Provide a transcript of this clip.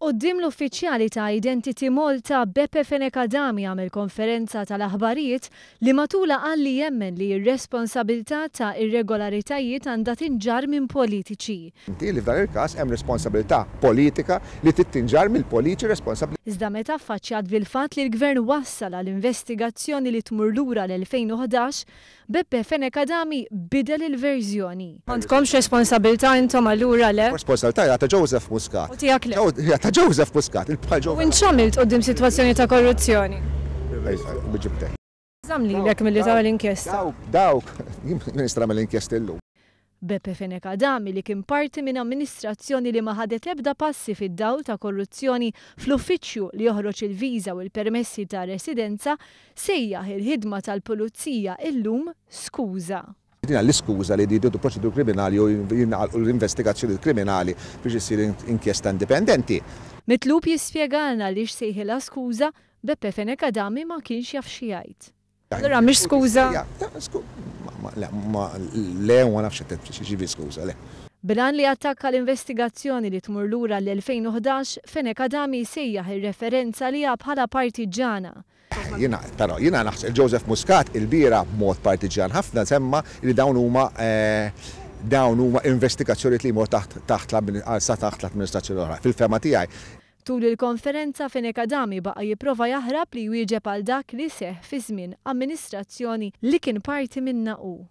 Quddiem l-uffiċjali ta' Identity Malta Beppe Fenekadami għamel konferenza tal-aħbarijiet li matula qal li jemmen li r-responsabilità ta' irregolaritajiet għandha tinġar minn politiċi. Inti li f'dan il-każ hemm responsabilità politika li tittinġar mill-politiċi responsabbli. Iżda meta affaċċjat bil-fatt li l-Gvern wassal għall-investigazzjoni li tmur lura l-2011, Beppe Fenekadami bidel il-verżjoni. Għandkomx responsabilità intom allura le? Responsabilità ta' Joseph Muscat. U tiegħek le? Ta' Joseph Muscat, U inċamilt qudiem sitwazzjoni ta' korruzzjoni? Biġibtek. Zamli lek mill-li ta' l-inkjesta. Dawk, ministra mill-inkjesta illum. Beppe Fenekadami li kien parti minn amministrazzjoni li ma ħadet ebda passi fid-dawl ta' korruzzjoni fl-uffiċċju li joħroġ il-viża u l-permessi ta' residenza sejjaħ il-ħidma tal-pulizija illum skuża. Dina l-iskuża li jdidu proċedur kriminali u l-investigazzjoni kriminali biex isir inkjesta indipendenti. Mitlub jispjegana li xsejħilha skuża, Beppe Fenekadami ma kienx jaf xi jgħid. Allura mhix skuża. Le, ma nafx xiġivi skuża, le. Bilan li attakka l-investigazzjoni li tmur lura l-2011, Fenekadami sejjaħ ir-referenza li bħala partiġana. Jina naħseb Joseph Muscat il-bira mod partiġan ħafna semma li dawn huma investigazzjoni li jmur taħt l-amministrazzjoni oħra. Fil-fema tiegħi. Tul il-konferenza Fenekadami baqa' jipprova jaħrab li jwieġeb għal dak li seħħ fi żmien amministrazzjoni li kien parti minna hu.